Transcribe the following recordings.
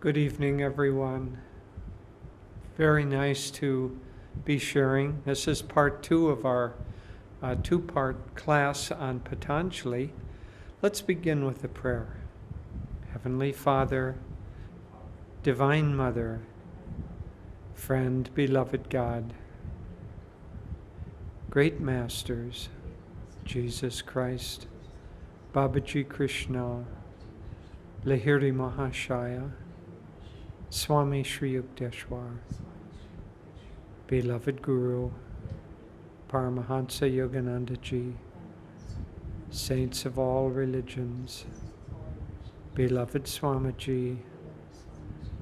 Good evening, everyone. Very nice to be sharing. This is part 2 of our two-part class on Patanjali. Let's begin with a prayer. Heavenly Father, Divine Mother, friend, beloved God, great masters, Jesus Christ, Babaji Krishna, Lahiri Mahashaya, Swami Sri Yukteswar, beloved Guru, Paramahansa Yoganandaji, saints of all religions, beloved Swamiji,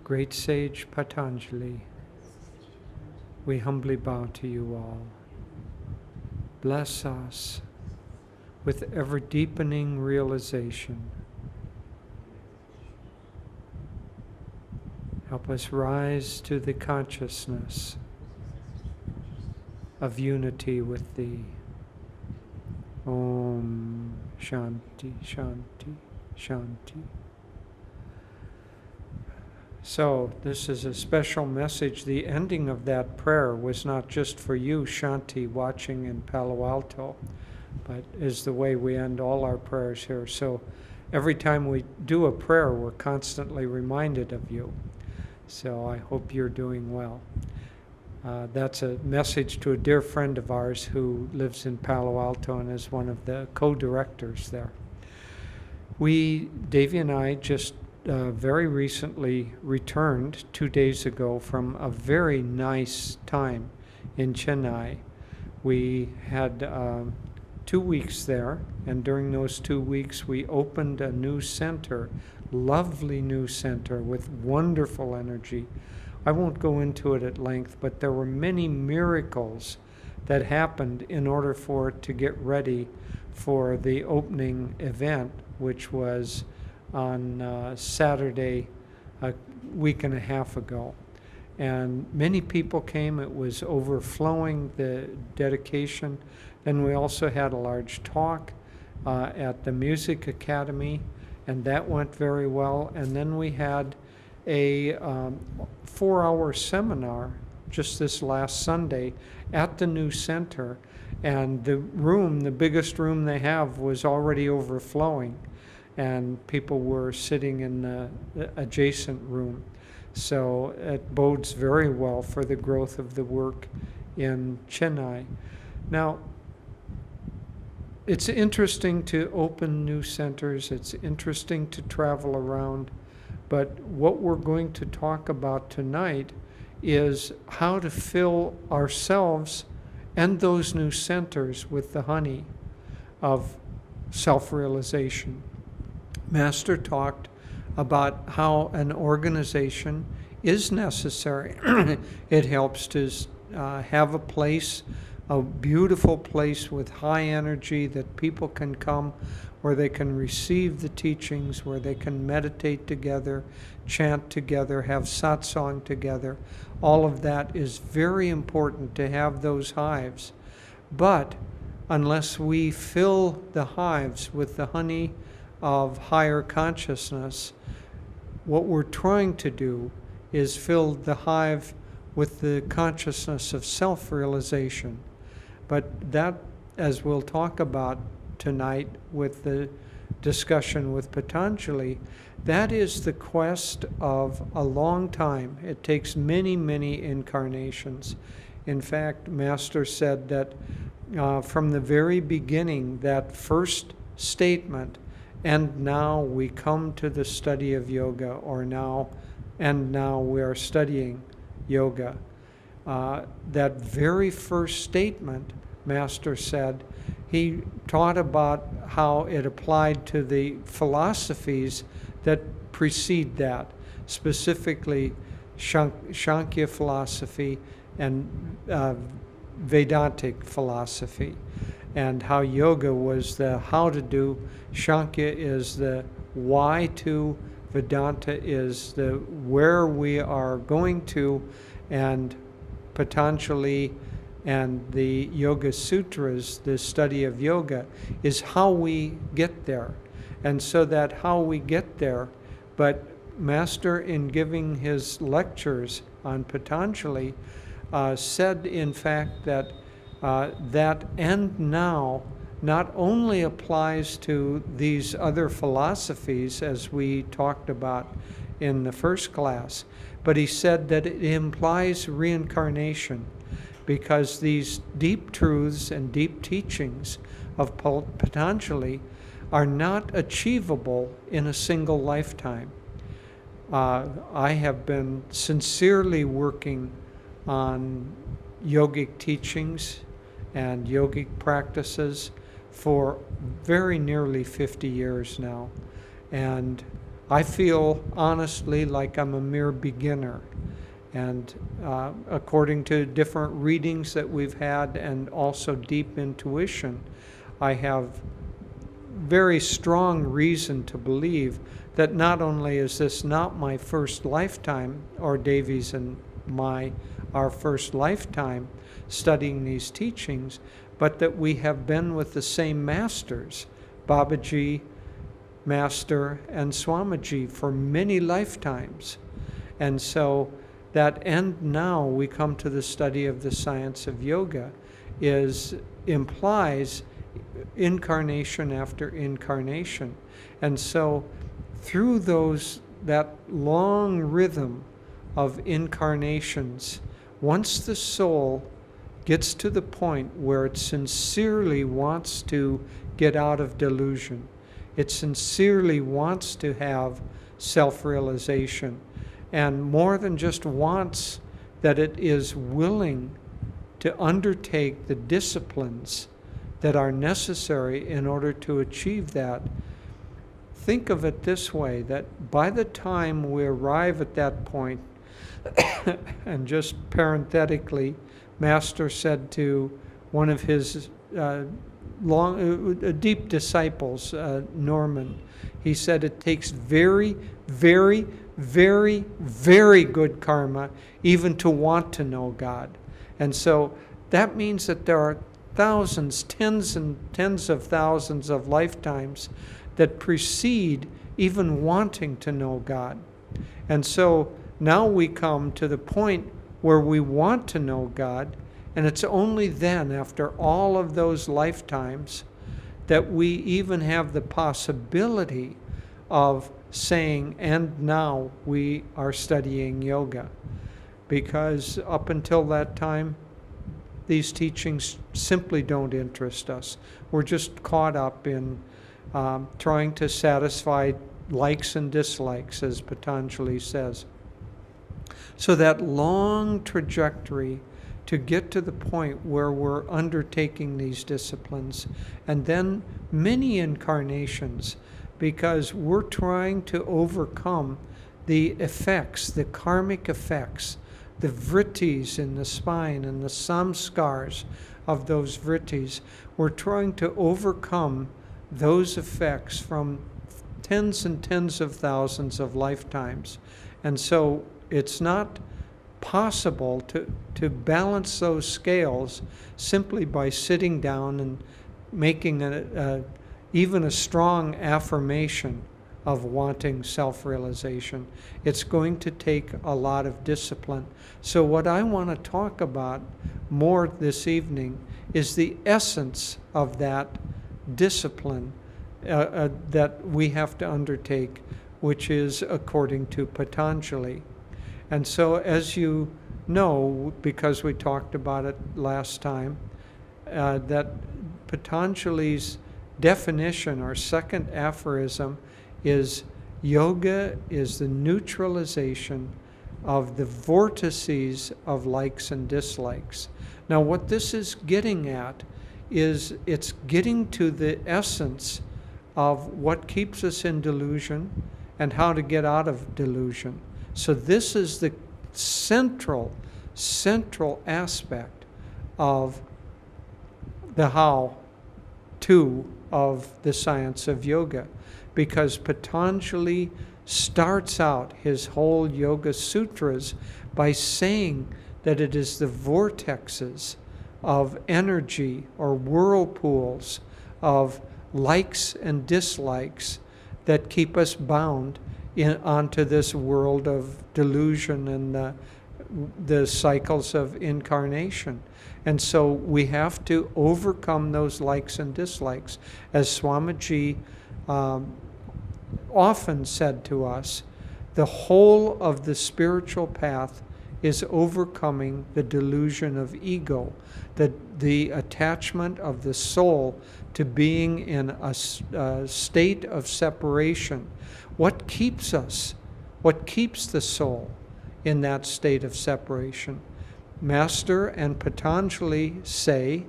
great sage Patanjali, we humbly bow to you all. Bless us with ever-deepening realization. Help us rise to the consciousness of unity with Thee. Om Shanti, Shanti, Shanti. So, this is a special message. The ending of that prayer was not just for you, Shanti, watching in Palo Alto, but is the way we end all our prayers here. So, every time we do a prayer, we're constantly reminded of you. So I hope you're doing well. That's a message to a dear friend of ours who lives in Palo Alto and is one of the co-directors there. Devi and I just very recently returned 2 days ago from a very nice time in Chennai. We had 2 weeks there, and during those 2 weeks we opened a new center, lovely new center with wonderful energy. I won't go into it at length, but there were many miracles that happened in order for it to get ready for the opening event, which was on Saturday a week and a half ago. And many people came. It was overflowing, the dedication. Then we also had a large talk at the Music Academy, and that went very well. And then we had a 4-hour seminar just this last Sunday at the new center. And the room, the biggest room they have, was already overflowing. And people were sitting in the adjacent room. So it bodes very well for the growth of the work in Chennai. Now, it's interesting to open new centers. It's interesting to travel around. But what we're going to talk about tonight is how to fill ourselves and those new centers with the honey of self-realization. Master talked about how an organization is necessary. It helps to have a place, a beautiful place with high energy that people can come, where they can receive the teachings, where they can meditate together, chant together, have satsang together. All of that is very important to have those hives. But unless we fill the hives with the honey of higher consciousness, what we're trying to do is fill the hive with the consciousness of self-realization. But that, as we'll talk about tonight with the discussion with Patanjali, that is the quest of a long time. It takes many, many incarnations. In fact, Master said that from the very beginning, that first statement, and now we come to the study of yoga, or now we are studying yoga. That very first statement, Master said, he taught about how it applied to the philosophies that precede that, specifically Sankhya philosophy and Vedantic philosophy, and how yoga was the how to do, Sankhya is the why to, Vedanta is the where we are going to, and Patanjali and the Yoga Sutras, the study of yoga, is how we get there. And so that how we get there, but Master, in giving his lectures on Patanjali, said, in fact, that that "and now" not only applies to these other philosophies, as we talked about in the first class, but he said that it implies reincarnation, because these deep truths and deep teachings of Patanjali are not achievable in a single lifetime. I have been sincerely working on yogic teachings and yogic practices for very nearly 50 years now. And I feel honestly like I'm a mere beginner. And according to different readings that we've had and also deep intuition, I have very strong reason to believe that not only is this not my first lifetime, or Devi's and our first lifetime studying these teachings, but that we have been with the same masters, Babaji, Master, and Swamiji, for many lifetimes. And so that "and now" we come to the study of the science of yoga implies incarnation after incarnation. And so through that long rhythm of incarnations, once the soul gets to the point where it sincerely wants to get out of delusion, it sincerely wants to have self-realization, and more than just wants, that it is willing to undertake the disciplines that are necessary in order to achieve that. Think of it this way, that by the time we arrive at that point, and just parenthetically, Master said to one of his deep disciples, Norman, he said, it takes very, very, very, very good karma even to want to know God. And so that means that there are thousands, tens and tens of thousands of lifetimes that precede even wanting to know God. And so now we come to the point where we want to know God, and it's only then, after all of those lifetimes, that we even have the possibility of saying, "and now we are studying yoga." Because up until that time, these teachings simply don't interest us. We're just caught up in trying to satisfy likes and dislikes, as Patanjali says. So that long trajectory to get to the point where we're undertaking these disciplines, and then many incarnations, because we're trying to overcome the effects, the karmic effects, the vrittis in the spine and the samskars of those vrittis. We're trying to overcome those effects from tens and tens of thousands of lifetimes. And so it's not possible to balance those scales simply by sitting down and making even a strong affirmation of wanting self-realization. It's going to take a lot of discipline. So what I want to talk about more this evening is the essence of that discipline that we have to undertake, which is according to Patanjali. And so, as you know, because we talked about it last time, that Patanjali's definition, or second aphorism, is yoga is the neutralization of the vortices of likes and dislikes. Now, what this is getting at is it's getting to the essence of what keeps us in delusion and how to get out of delusion. So this is the central aspect of the how-to of the science of yoga, because Patanjali starts out his whole Yoga Sutras by saying that it is the vortexes of energy, or whirlpools of likes and dislikes, that keep us bound onto this world of delusion and the cycles of incarnation. And so we have to overcome those likes and dislikes. As Swamiji often said to us, the whole of the spiritual path is overcoming the delusion of ego, the attachment of the soul to being in a state of separation. What keeps us? What keeps the soul in that state of separation? Master and Patanjali say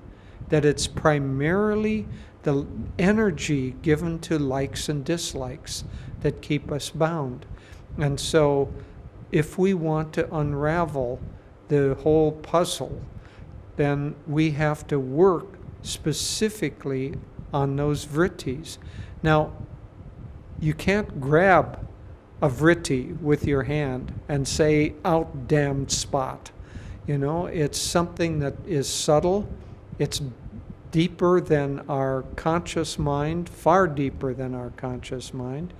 that it's primarily the energy given to likes and dislikes that keep us bound. And so if we want to unravel the whole puzzle, then we have to work specifically on those vrittis. Now, you can't grab a vritti with your hand and say, out damned spot. You know, it's something that is subtle. It's deeper than our conscious mind, far deeper than our conscious mind,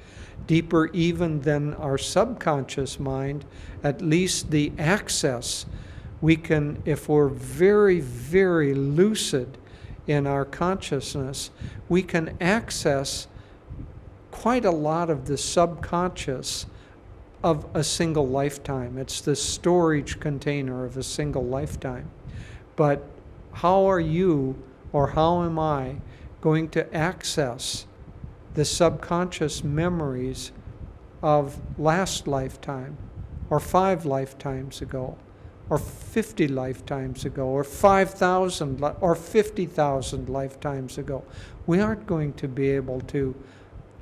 deeper even than our subconscious mind. At least the access we can, if we're very, very lucid in our consciousness, we can access quite a lot of the subconscious of a single lifetime. It's the storage container of a single lifetime. But how are you, or how am I, going to access the subconscious memories of last lifetime, or 5 lifetimes ago, or 50 lifetimes ago, or 5,000 or 50,000 lifetimes ago? We aren't going to be able to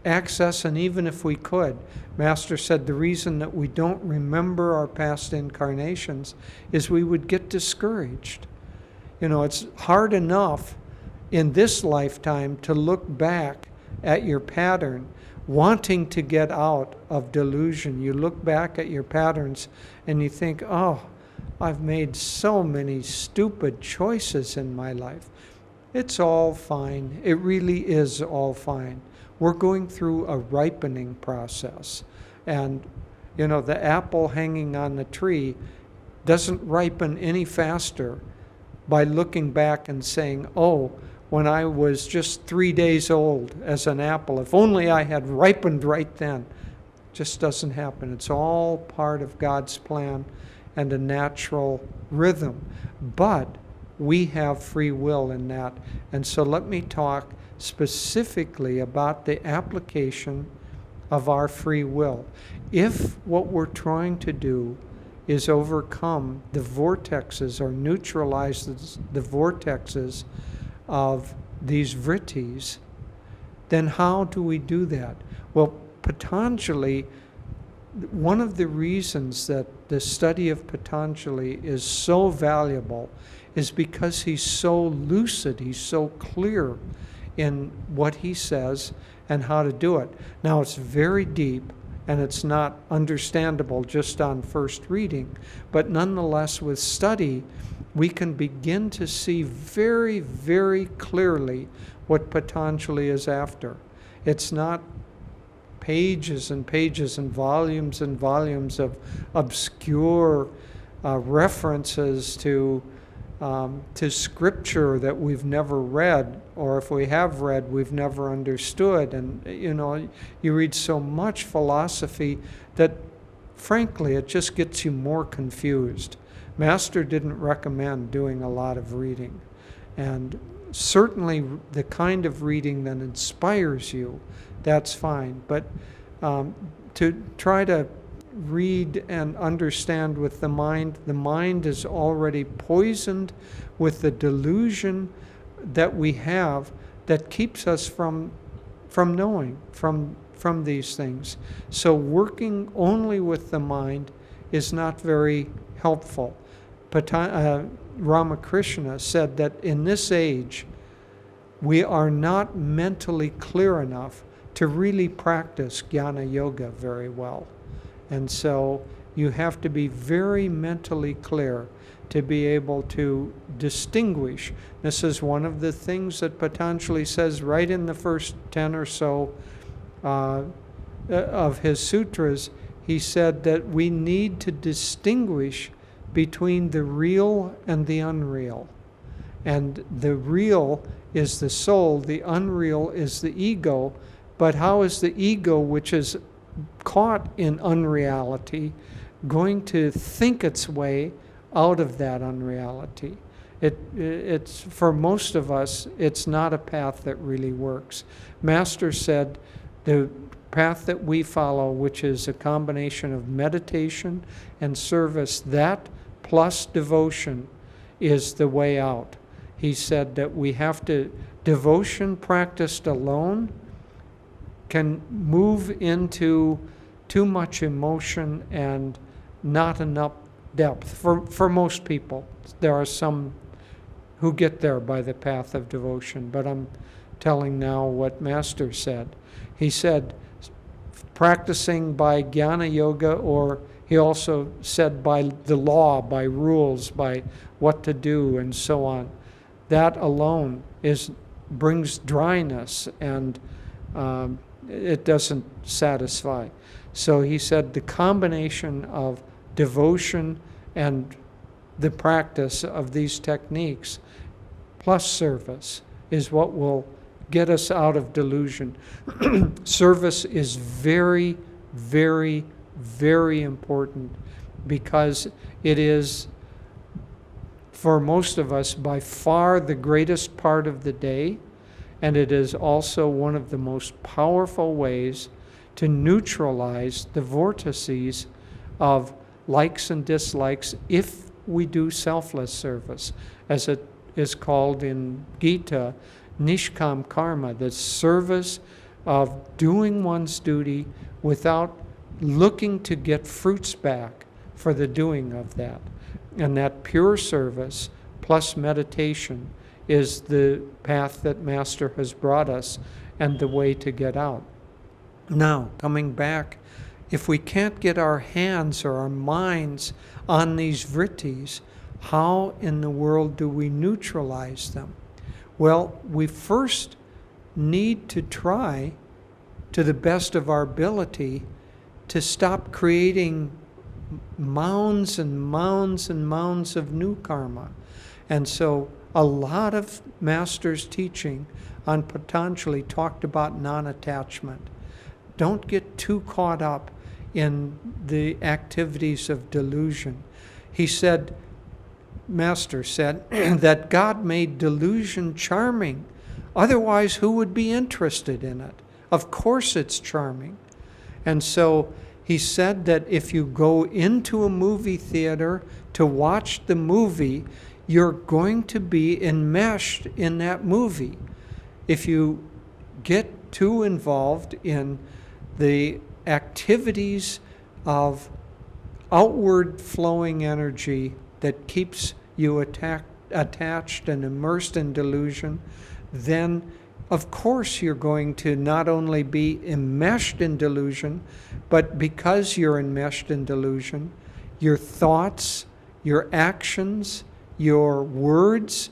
access, and even if we could, Master said the reason that we don't remember our past incarnations is we would get discouraged. You know, it's hard enough in this lifetime to look back at your pattern, wanting to get out of delusion. You look back at your patterns and you think, oh, I've made so many stupid choices in my life. It's all fine. It really is all fine. We're going through a ripening process. And, you know, the apple hanging on the tree doesn't ripen any faster by looking back and saying, oh, when I was just 3 days old as an apple, if only I had ripened right then. It just doesn't happen. It's all part of God's plan and a natural rhythm. But we have free will in that. And so let me talk specifically about the application of our free will. If what we're trying to do is overcome the vortexes or neutralize the vortexes of these vrittis, then how do we do that? Well, Patanjali, one of the reasons that the study of Patanjali is so valuable is because he's so lucid, he's so clear in what he says and how to do it. Now, it's very deep and it's not understandable just on first reading, but nonetheless, with study, we can begin to see very, very clearly what Patanjali is after. It's not pages and pages and volumes of obscure references to scripture that we've never read, or if we have read, we've never understood. And, you know, you read so much philosophy that, frankly, it just gets you more confused. Master didn't recommend doing a lot of reading. And certainly the kind of reading that inspires you, that's fine. But to try to read and understand with the mind is already poisoned with the delusion that we have that keeps us from knowing, from these things. So working only with the mind is not very helpful. Ramakrishna said that in this age, we are not mentally clear enough to really practice jnana yoga very well. And so you have to be very mentally clear to be able to distinguish. This is one of the things that Patanjali says right in the first 10 or so of his sutras, he said that we need to distinguish between the real and the unreal. And the real is the soul, the unreal is the ego. But how is the ego, which is caught in unreality, going to think its way out of that unreality? It's for most of us, it's not a path that really works. Master said the path that we follow, which is a combination of meditation and service, that plus devotion is the way out. He said that we have to, devotion practiced alone can move into too much emotion and not enough depth. For most people, there are some who get there by the path of devotion, but I'm telling now what Master said. He said, practicing by jnana yoga, or he also said by the law, by rules, by what to do and so on, that alone brings dryness and it doesn't satisfy. So he said the combination of devotion and the practice of these techniques plus service is what will get us out of delusion. Service is very, very, very important because it is, for most of us, by far the greatest part of the day, and it is also one of the most powerful ways to neutralize the vortices of likes and dislikes if we do selfless service, as it is called in Gita, nishkam karma, the service of doing one's duty without looking to get fruits back for the doing of that. And that pure service plus meditation is the path that Master has brought us and the way to get out. Now, coming back, if we can't get our hands or our minds on these vrittis, how in the world do we neutralize them? Well, we first need to try, to the best of our ability, to stop creating mounds and mounds and mounds of new karma. And so a lot of Master's teaching on Patanjali talked about non-attachment. Don't get too caught up in the activities of delusion. He said, Master said, that God made delusion charming. Otherwise, who would be interested in it? Of course it's charming. And so he said that if you go into a movie theater to watch the movie, you're going to be enmeshed in that movie. If you get too involved in the activities of outward flowing energy that keeps you attached and immersed in delusion, then of course you're going to not only be enmeshed in delusion, but because you're enmeshed in delusion, your thoughts, your actions, your words,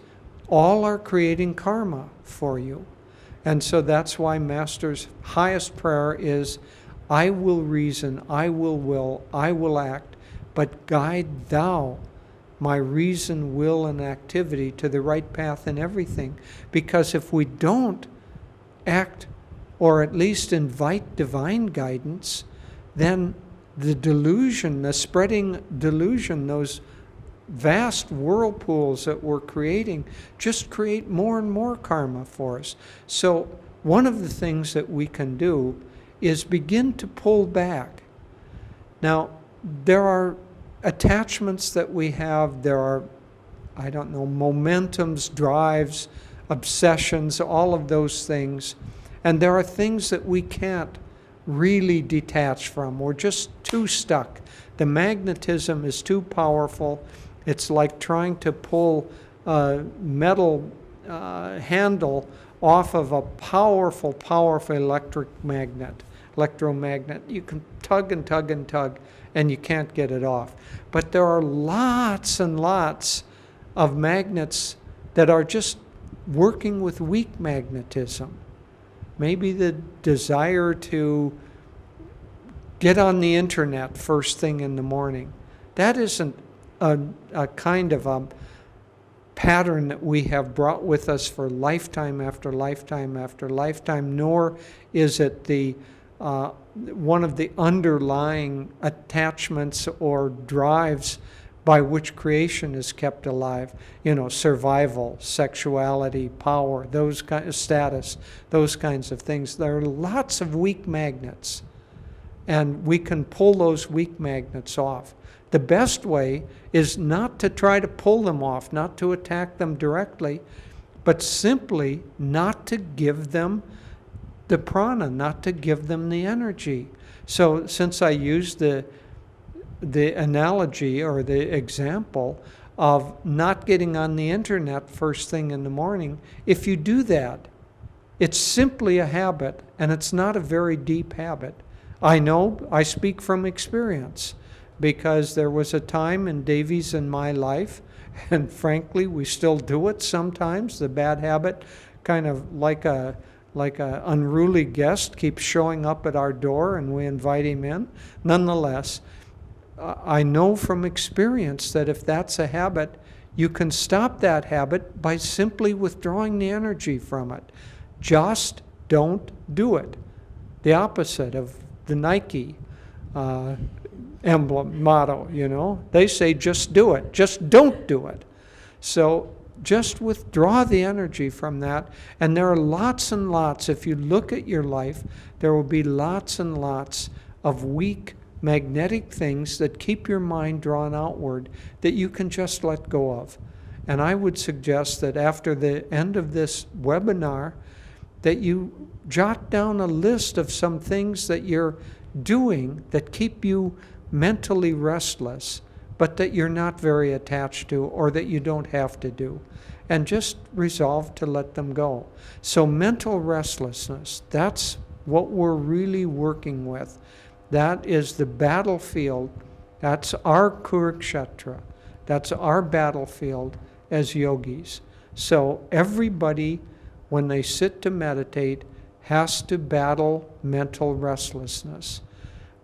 all are creating karma for you. And so that's why Master's highest prayer is, I will reason, I will, I will act, but guide thou my reason, will, and activity to the right path in everything. Because if we don't act, or at least invite divine guidance, then the delusion, the spreading delusion, those vast whirlpools that we're creating, just create more and more karma for us. So one of the things that we can do is begin to pull back. Now, there are attachments that we have, there are, momentums, drives, obsessions, all of those things. And there are things that we can't really detach from. We're just too stuck. The magnetism is too powerful. It's like trying to pull a metal handle off of a powerful, powerful electromagnet. You can tug and tug and tug, and you can't get it off. But there are lots and lots of magnets that are just working with weak magnetism. Maybe the desire to get on the internet first thing in the morning. That isn't a kind of a pattern that we have brought with us for lifetime after lifetime after lifetime, nor is it the one of the underlying attachments or drives by which creation is kept alive. Survival, sexuality, power, those kind of status, those kinds of things. There are lots of weak magnets, and we can pull those weak magnets off. The best way is not to try to pull them off, not to attack them directly, but simply not to give them the prana, not to give them the energy. So since I used the analogy or the example of not getting on the internet first thing in the morning, if you do that, it's simply a habit, and it's not a very deep habit. I know, I speak from experience, because there was a time in Devi's and my life, and frankly, we still do it sometimes. The bad habit, kind of like a unruly guest, keeps showing up at our door, and we invite him in. Nonetheless, I know from experience that if that's a habit, you can stop that habit by simply withdrawing the energy from it. Just don't do it. The opposite of the Nike emblem, motto, They say just do it. Just don't do it. So just withdraw the energy from that. And there are lots and lots, if you look at your life, there will be lots and lots of weak magnetic things that keep your mind drawn outward that you can just let go of. And I would suggest that after the end of this webinar, that you jot down a list of some things that you're doing that keep you mentally restless, but that you're not very attached to, or that you don't have to do. And just resolve to let them go. So mental restlessness, that's what we're really working with. That is the battlefield. That's our Kurukshetra. That's our battlefield as yogis. So everybody, when they sit to meditate, has to battle mental restlessness.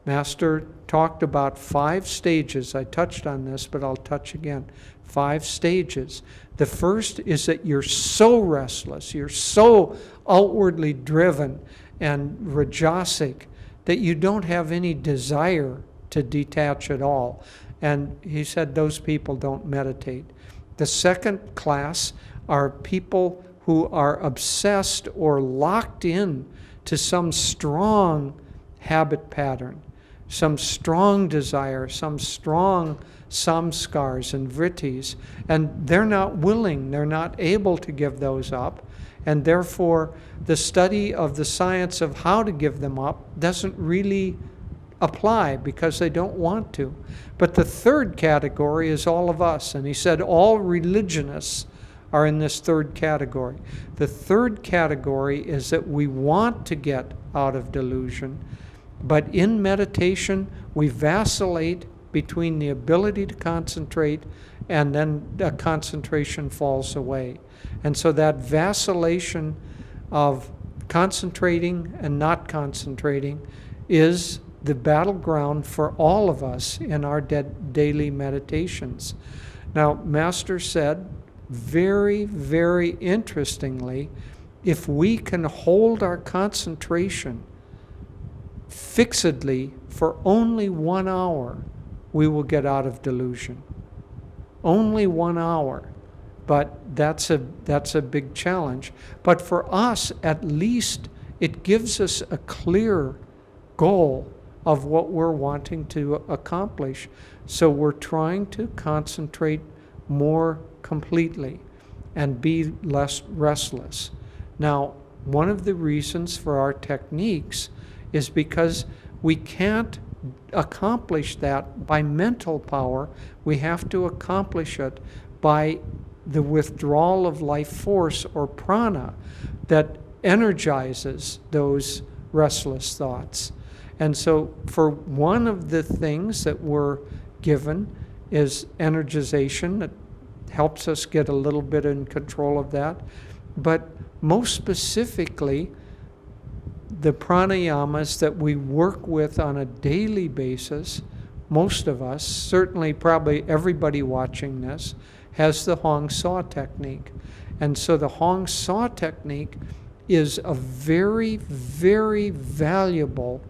Master talked about 5 stages. I touched on this, but I'll touch again. 5 stages. The first is that you're so restless, you're so outwardly driven and rajasic that you don't have any desire to detach at all. And he said those people don't meditate. The second class are people who are obsessed or locked in to some strong habit pattern, some strong desire, some strong samskars and vrittis, and they're not willing, they're not able to give those up, and therefore the study of the science of how to give them up doesn't really apply because they don't want to. But the third category is all of us, and he said all religionists are in this third category. The third category is that we want to get out of delusion, but in meditation we vacillate between the ability to concentrate and then the concentration falls away. And so that vacillation of concentrating and not concentrating is the battleground for all of us in our daily meditations. Now, Master said, very, very interestingly, if we can hold our concentration fixedly for only 1 hour, we will get out of delusion. Only 1 hour. But that's a big challenge. But for us, at least, it gives us a clear goal of what we're wanting to accomplish. So we're trying to concentrate more completely and be less restless. Now, one of the reasons for our techniques is because we can't accomplish that by mental power. We have to accomplish it by the withdrawal of life force or prana that energizes those restless thoughts. And so for one of the things that we're given is energization that helps us get a little bit in control of that. But most specifically, the pranayamas that we work with on a daily basis, most of us, certainly probably everybody watching this, has the Hong Saw technique. And so the Hong Saw technique is a very, very valuable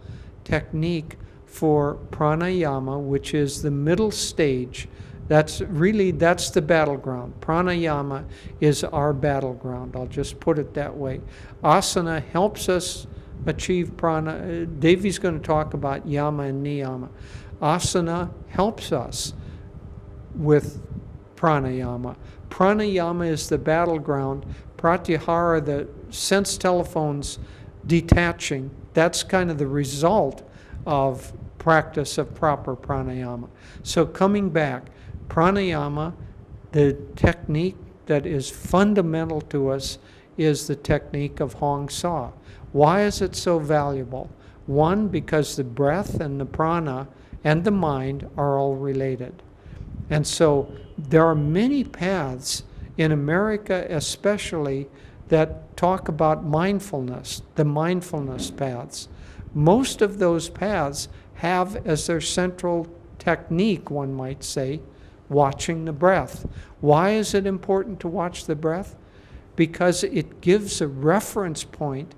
technique for pranayama, which is the middle stage. That's the battleground. Pranayama is our battleground. I'll just put it that way. Asana helps us achieve prana. Devi's going to talk about yama and niyama. Asana helps us with pranayama. Pranayama is the battleground. Pratyahara, the sense telephones detaching, that's kind of the result of practice of proper pranayama. So coming back, pranayama, the technique that is fundamental to us is the technique of Hong Saw. Why is it so valuable? One, because the breath and the prana and the mind are all related. And so there are many paths in America especially that talk about mindfulness, the mindfulness paths. Most of those paths have as their central technique, one might say, watching the breath. Why is it important to watch the breath? Because it gives a reference point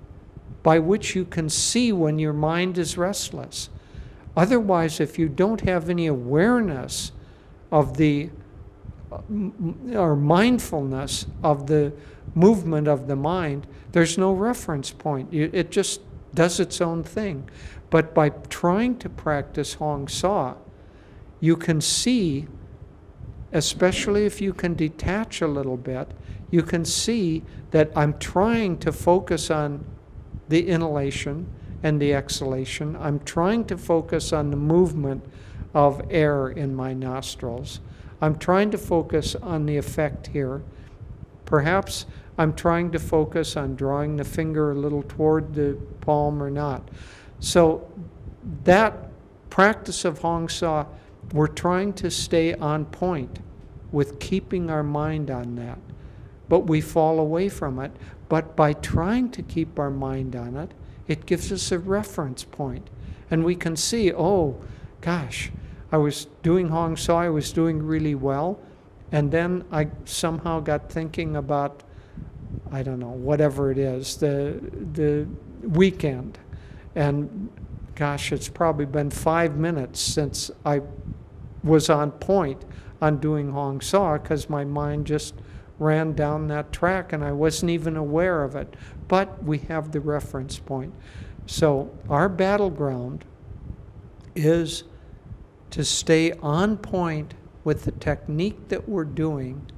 by which you can see when your mind is restless. Otherwise, if you don't have any awareness of or mindfulness of the movement of the mind, there's no reference point. It just does its own thing. But by trying to practice Hong Saw, you can see, especially if you can detach a little bit, you can see that I'm trying to focus on the inhalation and the exhalation. I'm trying to focus on the movement of air in my nostrils. I'm trying to focus on the effect here. Perhaps I'm trying to focus on drawing the finger a little toward the palm or not. So that practice of Hong Saw, we're trying to stay on point with keeping our mind on that. But we fall away from it. But by trying to keep our mind on it, it gives us a reference point. And we can see, oh, gosh, I was doing Hong Saw, I was doing really well, and then I somehow got thinking about, I don't know, whatever it is, the weekend. And gosh, it's probably been 5 minutes since I was on point on doing Hong Saw because my mind just ran down that track and I wasn't even aware of it. But we have the reference point. So our battleground is to stay on point with the technique that we're doing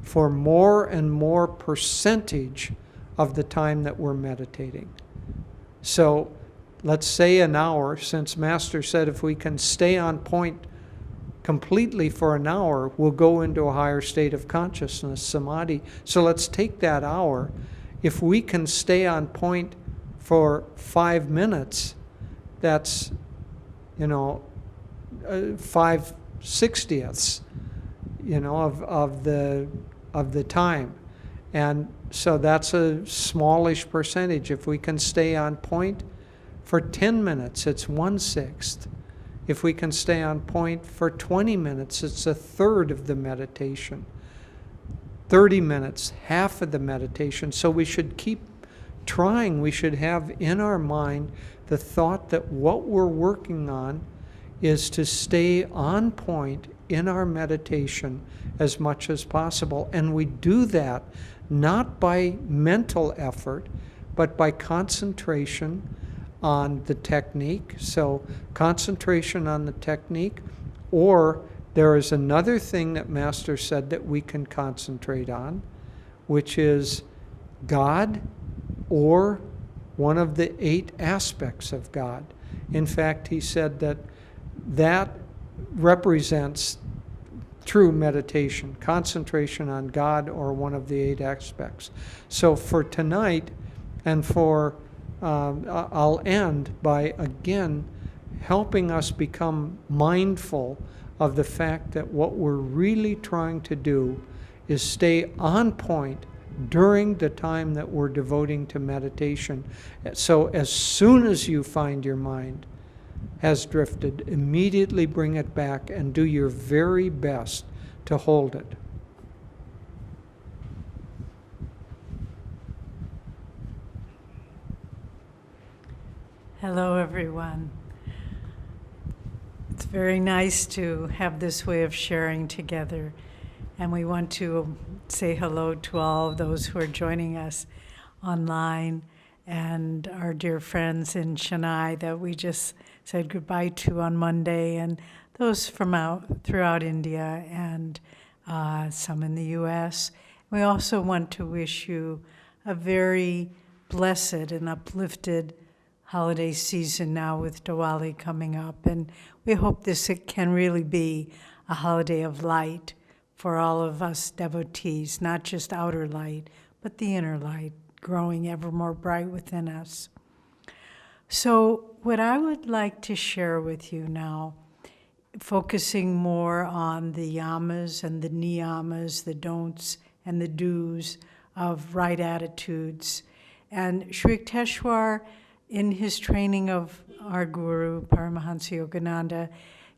for more and more percentage of the time that we're meditating. So let's say an hour, since Master said if we can stay on point completely for an hour, we'll go into a higher state of consciousness, samadhi. So let's take that hour. If we can stay on point for 5 minutes, that's, 5/60ths, of the time. And so that's a smallish percentage. If we can stay on point for 10 minutes, it's 1/6. If we can stay on point for 20 minutes, it's 1/3 of the meditation. 30 minutes, half of the meditation. So we should keep trying. We should have in our mind the thought that what we're working on is to stay on point in our meditation as much as possible. And we do that not by mental effort, but by concentration on the technique. So concentration on the technique, or there is another thing that Master said that we can concentrate on, which is God or one of the 8 aspects of God. In fact, he said that represents true meditation, concentration on God or one of the 8 aspects. So for tonight, and I'll end by again helping us become mindful of the fact that what we're really trying to do is stay on point during the time that we're devoting to meditation. So as soon as you find your mind has drifted, immediately bring it back and do your very best to hold it. Hello, everyone. It's very nice to have this way of sharing together. And we want to say hello to all of those who are joining us online and our dear friends in Chennai that we just said goodbye to on Monday, and those from throughout India and some in the U.S. We also want to wish you a very blessed and uplifted holiday season now with Diwali coming up. And we hope it can really be a holiday of light for all of us devotees, not just outer light, but the inner light growing ever more bright within us. So what I would like to share with you now, focusing more on the yamas and the niyamas, the don'ts and the do's of right attitudes. And Sri Yukteswar, in his training of our guru, Paramahansa Yogananda,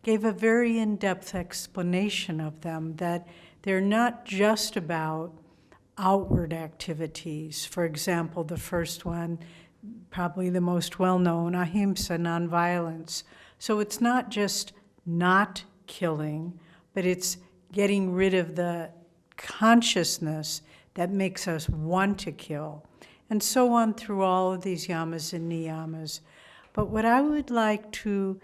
gave a very in-depth explanation of them, that they're not just about outward activities. For example, the first one, probably the most well-known, ahimsa, nonviolence. So it's not just not killing, but it's getting rid of the consciousness that makes us want to kill. And so on through all of these yamas and niyamas. But what I would like to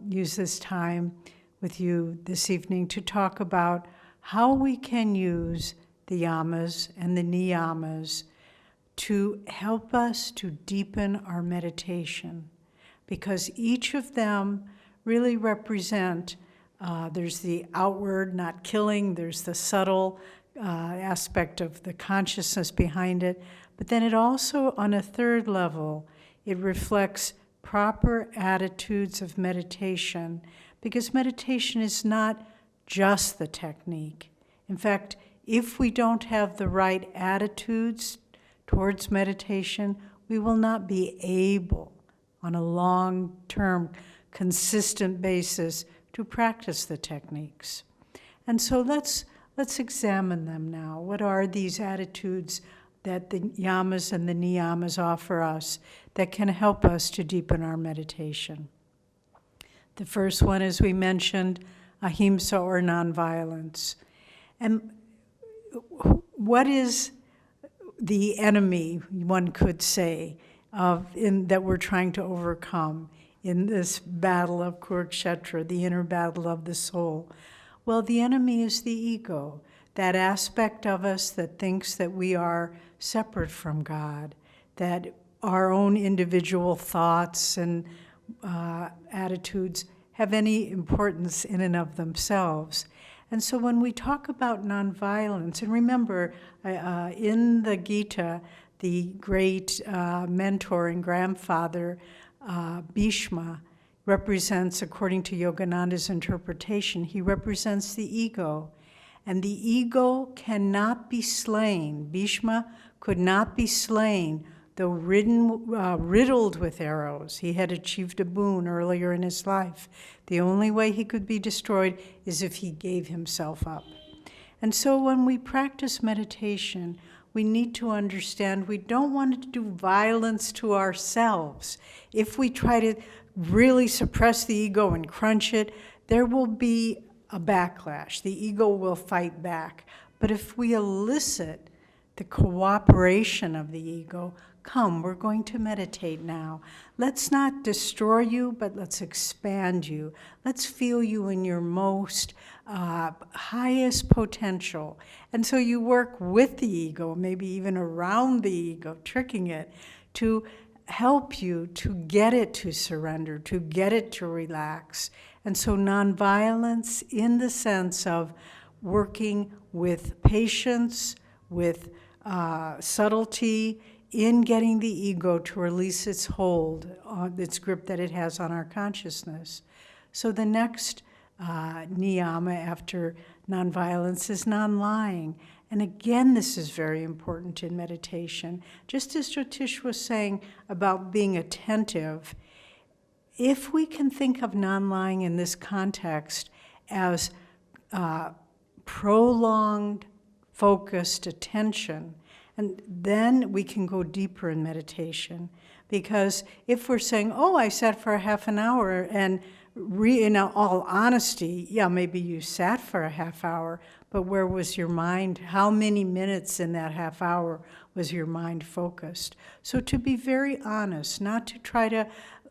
use this time with you this evening to talk about how we can use the yamas and the niyamas to help us to deepen our meditation. Because each of them really represent, there's the outward, not killing, there's the subtle aspect of the consciousness behind it, but then it also, on a third level, it reflects proper attitudes of meditation, because meditation is not just the technique. In fact, if we don't have the right attitudes towards meditation, we will not be able, on a long-term, consistent basis, to practice the techniques. And so let's examine them now. What are these attitudes that the yamas and the niyamas offer us that can help us to deepen our meditation? The first one, as we mentioned, ahimsa, or nonviolence. And what is the enemy, one could say, that we're trying to overcome in this battle of Kurukshetra, the inner battle of the soul? Well, the enemy is the ego, that aspect of us that thinks that we are separate from God, that our own individual thoughts and attitudes have any importance in and of themselves. And so when we talk about nonviolence, and remember, in the Gita, the great mentor and grandfather, Bhishma, represents, according to Yogananda's interpretation, he represents the ego. And the ego cannot be slain. Bhishma could not be slain, though riddled with arrows. He had achieved a boon earlier in his life. The only way he could be destroyed is if he gave himself up. And so when we practice meditation, we need to understand we don't want to do violence to ourselves. If we try to really suppress the ego and crunch it, there will be a backlash. The ego will fight back. But if we elicit the cooperation of the ego, come, we're going to meditate now. Let's not destroy you, but let's expand you. Let's feel you in your most highest potential. And so you work with the ego, maybe even around the ego, tricking it to help you to get it to surrender, to get it to relax. And so nonviolence in the sense of working with patience, with subtlety, in getting the ego to release its hold, its grip that it has on our consciousness. So the next niyama after nonviolence is non-lying. And again, this is very important in meditation. Just as Jyotish was saying about being attentive, if we can think of non-lying in this context as prolonged, focused attention, and then we can go deeper in meditation. Because if we're saying, oh, I sat for a half an hour, and in all honesty, yeah, maybe you sat for a half hour, but where was your mind? How many minutes in that half hour was your mind focused? So to be very honest, not to try to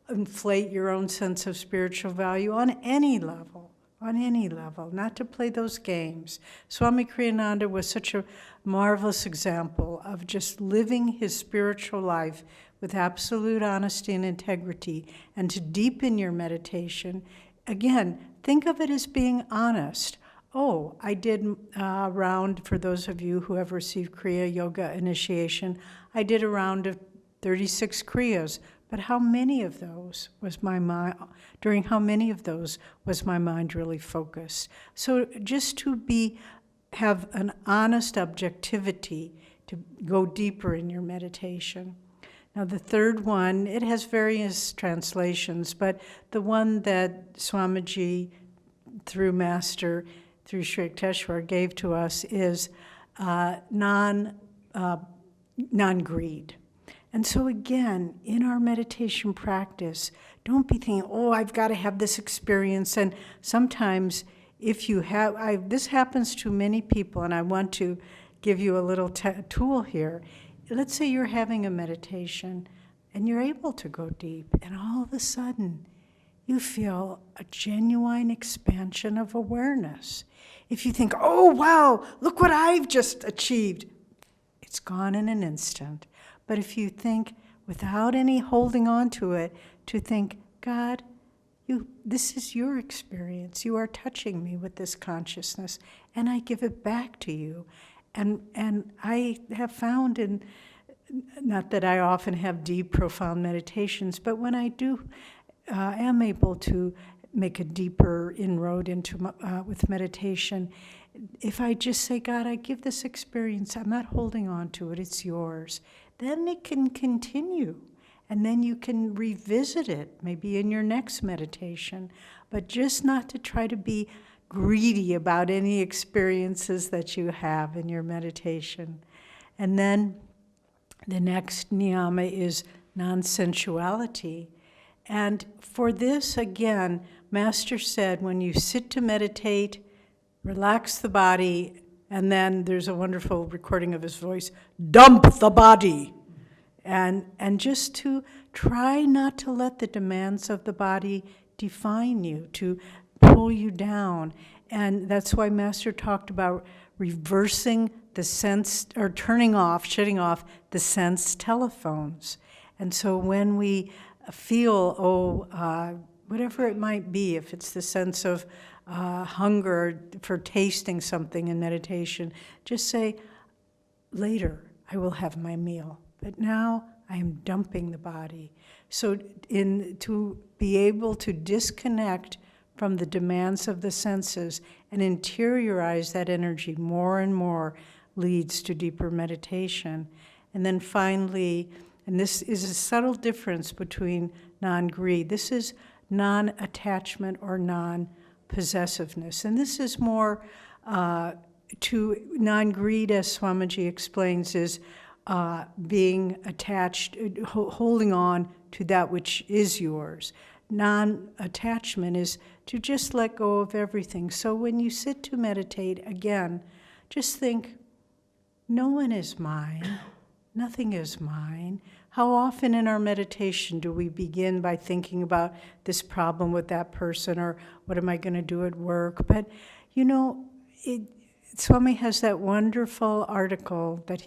inflate your own sense of spiritual value on any level, not to play those games. Swami Kriyananda was such a marvelous example of just living his spiritual life with absolute honesty and integrity. And to deepen your meditation, again, think of it as being honest. Oh, I did a round, for those of you who have received Kriya Yoga initiation, I did a round of 36 Kriyas. But how many of those was my mind, during how many of those was my mind really focused? So just to have an honest objectivity to go deeper in your meditation. Now the third one, it has various translations, but the one that Swamiji, through Master, through Sri Yukteswar, gave to us is non-greed. And so again, in our meditation practice, don't be thinking, oh, I've got to have this experience. And sometimes if you have, this happens to many people, and I want to give you a little tool here. Let's say you're having a meditation and you're able to go deep, and all of a sudden you feel a genuine expansion of awareness. If you think, oh, wow, look what I've just achieved, it's gone in an instant. But if you think, without any holding on to it, to think, God, this is your experience. You are touching me with this consciousness, and I give it back to you. And I have found, not that I often have deep, profound meditations, but when I do, am able to make a deeper inroad into with meditation, if I just say, God, I give this experience, I'm not holding on to it, it's yours, then it can continue. And then you can revisit it, maybe in your next meditation, but just not to try to be greedy about any experiences that you have in your meditation. And then the next niyama is non-sensuality. And for this, again, Master said, when you sit to meditate, relax the body, and then there's a wonderful recording of his voice, dump the body. And just to try not to let the demands of the body define you, to pull you down. And that's why Master talked about reversing the sense, or shutting off the sense telephones. And so when we feel, whatever it might be, if it's the sense of hunger for tasting something in meditation, just say, later I will have my meal. But now I am dumping the body. So to be able to disconnect from the demands of the senses and interiorize that energy more and more leads to deeper meditation. And then finally, and this is a subtle difference between non-greed, this is non-attachment or non-possessiveness. And this is more to non-greed, as Swamiji explains, is being attached, holding on to that which is yours. Non-attachment is to just let go of everything. So when you sit to meditate, again, just think, no one is mine, nothing is mine. How often in our meditation do we begin by thinking about this problem with that person, or what am I going to do at work? But, Swami has that wonderful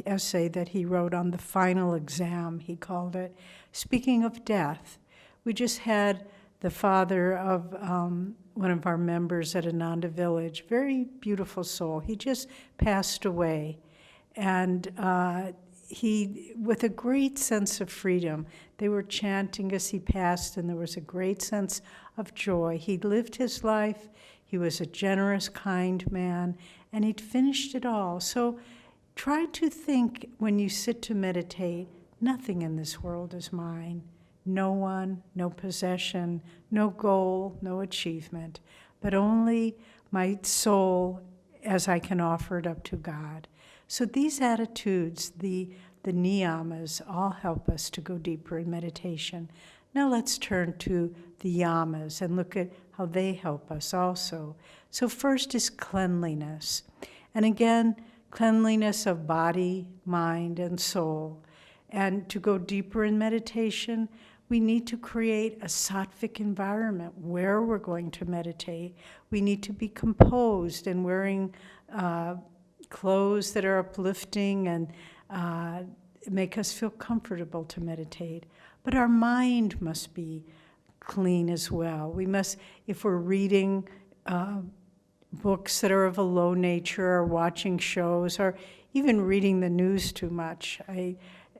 essay that he wrote on the final exam, he called it. Speaking of death, we just had the father of one of our members at Ananda Village, very beautiful soul. He just passed away. And he, with a great sense of freedom, they were chanting as he passed, and there was a great sense of joy. He lived his life. He was a generous, kind man, and he'd finished it all. So try to think when you sit to meditate, nothing in this world is mine. No one, no possession, no goal, no achievement, but only my soul as I can offer it up to God. So these attitudes, the niyamas, all help us to go deeper in meditation. Now let's turn to the yamas and look at how they help us also. So first is cleanliness. And again, cleanliness of body, mind, and soul. And to go deeper in meditation, we need to create a sattvic environment where we're going to meditate. We need to be composed and wearing clothes that are uplifting and make us feel comfortable to meditate. But our mind must be clean as well. We must, if we're reading books that are of a low nature or watching shows or even reading the news too much,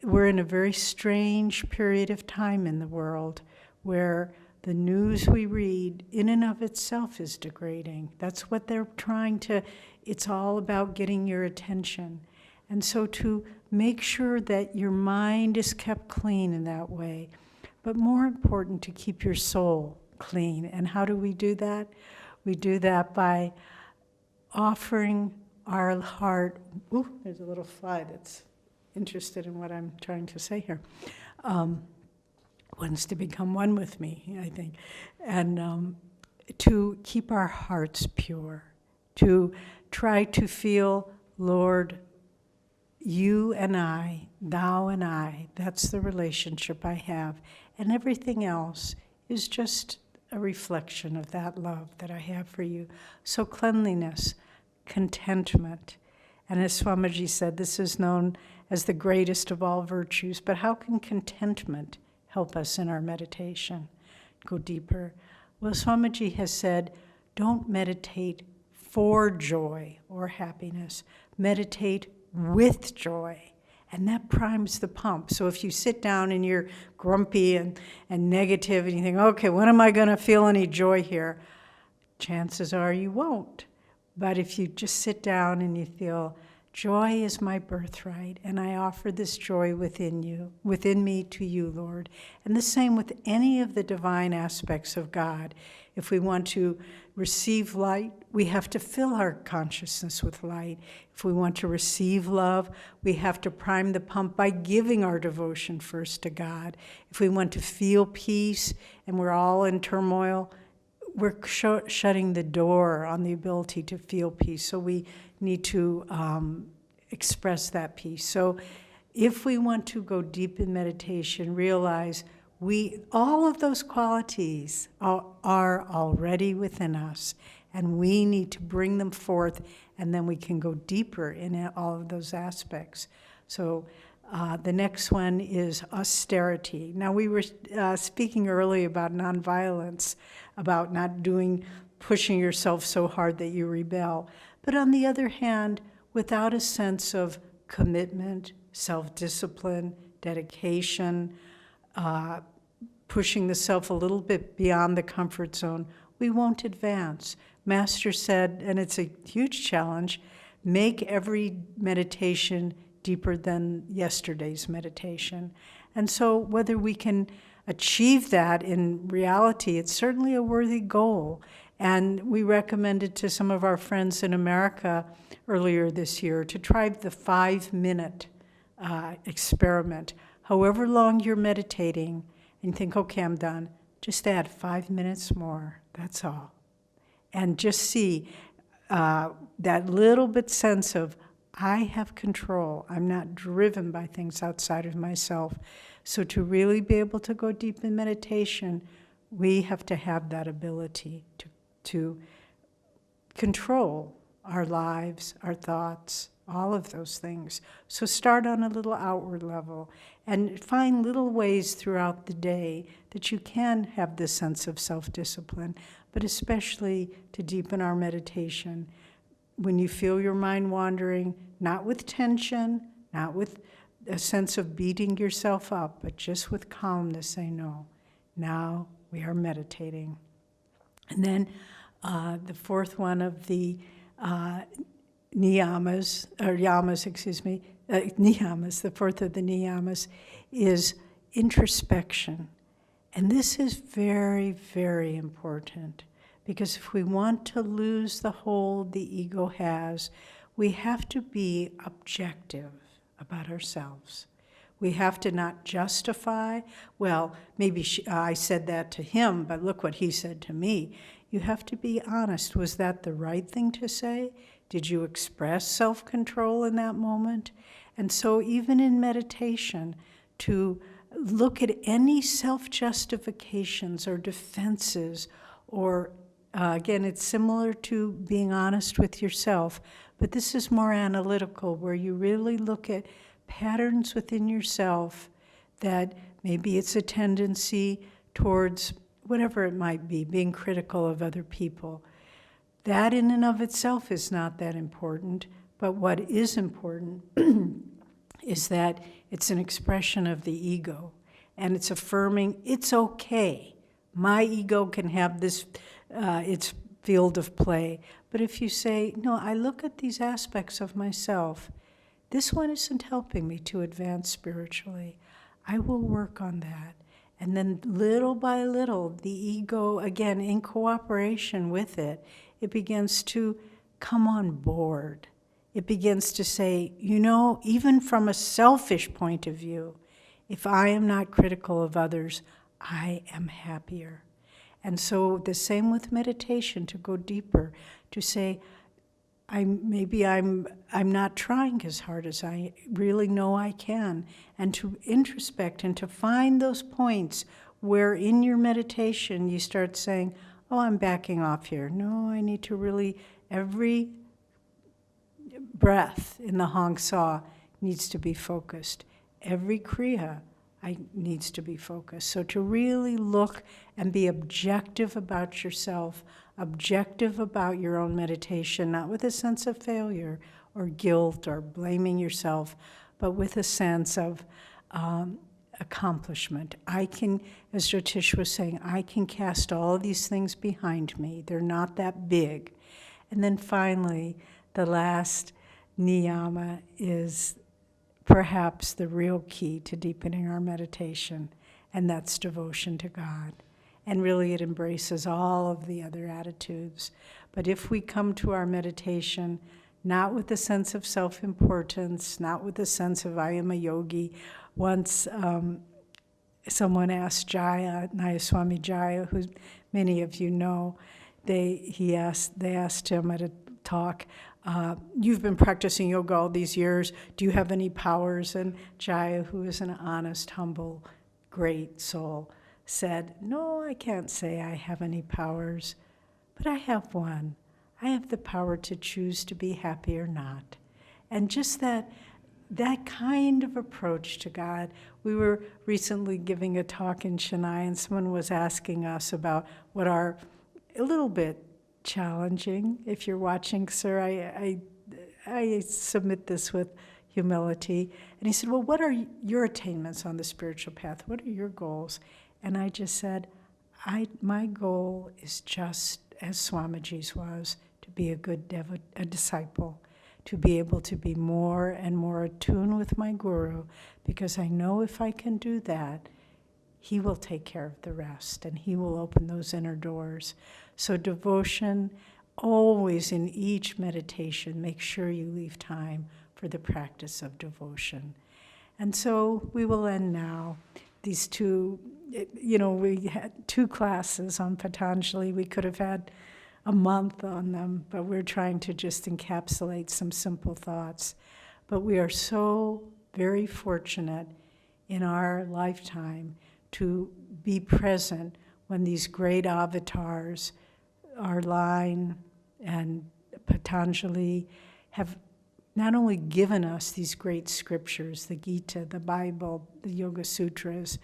we're in a very strange period of time in the world where the news we read in and of itself is degrading. That's what they're trying to, it's all about getting your attention. And so to make sure that your mind is kept clean in that way, but more important, to keep your soul clean. And how do we do that? We do that by offering our heart. Ooh, there's a little fly that's interested in what I'm trying to say here. Wants to become one with me, I think. And to keep our hearts pure, to try to feel, Lord, you and I, thou and I, that's the relationship I have. And everything else is just a reflection of that love that I have for you. So cleanliness, contentment. And as Swamiji said, this is known as the greatest of all virtues. But how can contentment help us in our meditation? Go deeper. Well, Swamiji has said, don't meditate for joy or happiness. Meditate with joy. And that primes the pump. So if you sit down and you're grumpy and negative and you think, okay, when am I going to feel any joy here? Chances are you won't. But if you just sit down and you feel, joy is my birthright, and I offer this joy within me to you, Lord. And the same with any of the divine aspects of God. If we want to receive light, we have to fill our consciousness with light. If we want to receive love, we have to prime the pump by giving our devotion first to God. If we want to feel peace and we're all in turmoil, we're shutting the door on the ability to feel peace. So we need to express that peace. So if we want to go deep in meditation, realize all of those qualities are already within us, and we need to bring them forth, and then we can go deeper in all of those aspects. So the next one is austerity. Now, we were speaking earlier about nonviolence, about not pushing yourself so hard that you rebel. But on the other hand, without a sense of commitment, self-discipline, dedication, pushing the self a little bit beyond the comfort zone, we won't advance. Master said, and it's a huge challenge, make every meditation deeper than yesterday's meditation. And so whether we can achieve that in reality, it's certainly a worthy goal. And we recommended to some of our friends in America earlier this year to try the 5-minute experiment. However long you're meditating and you think, okay, I'm done, just add 5 minutes more, that's all. And just see that little bit sense of, I have control. I'm not driven by things outside of myself. So to really be able to go deep in meditation, we have to have that ability to control our lives, our thoughts, all of those things. So start on a little outward level and find little ways throughout the day that you can have this sense of self-discipline, but especially to deepen our meditation. When you feel your mind wandering, not with tension, not with a sense of beating yourself up, but just with calmness, say, no, now we are meditating. And then The fourth one of the niyamas, or yamas, excuse me, niyamas, the fourth of the niyamas is introspection. And this is very, very important, because if we want to lose the hold the ego has, we have to be objective about ourselves. We have to not justify, well, maybe I said that to him, but look what he said to me. You have to be honest. Was that the right thing to say? Did you express self-control in that moment? And so even in meditation, to look at any self-justifications or defenses, or again, it's similar to being honest with yourself, but this is more analytical, where you really look at patterns within yourself that maybe it's a tendency towards whatever it might be, being critical of other people. That in and of itself is not that important, but what is important is that it's an expression of the ego, and it's affirming it's okay. My ego can have this, its field of play. But if you say, no, I look at these aspects of myself, this one isn't helping me to advance spiritually, I will work on that. And then little by little, the ego, again, in cooperation with it, it begins to come on board. It begins to say, you know, even from a selfish point of view, if I am not critical of others, I am happier. And so the same with meditation, to go deeper, to say, maybe I'm not trying as hard as I really know I can, and to introspect and to find those points where in your meditation you start saying, oh, I'm backing off here. No, I need to really, every breath in the Hong Sa needs to be focused. Every Kriya needs to be focused. So to really look and be objective about yourself, objective about your own meditation, not with a sense of failure or guilt or blaming yourself, but with a sense of accomplishment. I can, as Jyotish was saying, I can cast all of these things behind me. They're not that big. And then finally, the last niyama is perhaps the real key to deepening our meditation, and that's devotion to God. And really it embraces all of the other attitudes. But if we come to our meditation not with a sense of self-importance, not with a sense of I am a yogi. Once someone asked Jaya, Nayaswami Jaya, who many of you know, they asked him at a talk, you've been practicing yoga all these years, do you have any powers? And Jaya, who is an honest, humble, great soul, said, no, I can't say I have any powers, but I have one. I have the power to choose to be happy or not. And just that kind of approach to God. We were recently giving a talk in Chennai, and someone was asking us about what are a little bit challenging. If you're watching, sir, I submit this with humility. And he said, well, what are your attainments on the spiritual path? What are your goals? And I just said, my goal is just as Swamiji's was, to be a good disciple, to be able to be more and more attuned with my Guru, because I know if I can do that, he will take care of the rest, and he will open those inner doors. So devotion, always in each meditation, make sure you leave time for the practice of devotion. And so we will end now. These two, we had 2 classes on Patanjali. We could have had a month on them, but we're trying to just encapsulate some simple thoughts. But we are so very fortunate in our lifetime to be present when these great avatars, our line and Patanjali, have not only given us these great scriptures, the Gita, the Bible, the Yoga Sutras,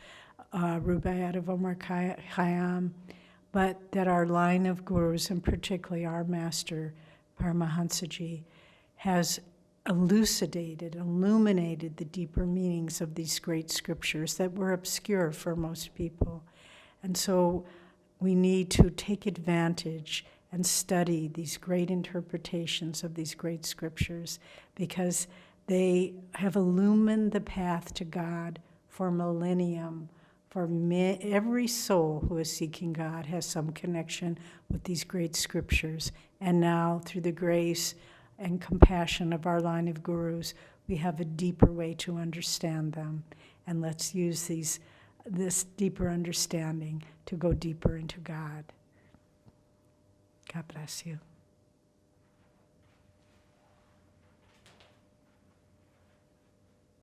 Rubaiyat of Omar Khayyam, but that our line of gurus, and particularly our master, Paramahansaji, has elucidated, illuminated the deeper meanings of these great scriptures that were obscure for most people. And so we need to take advantage and study these great interpretations of these great scriptures, because they have illumined the path to God for millennium. For every soul who is seeking God has some connection with these great scriptures. And now, through the grace and compassion of our line of gurus, we have a deeper way to understand them. And let's use this deeper understanding to go deeper into God. God bless you.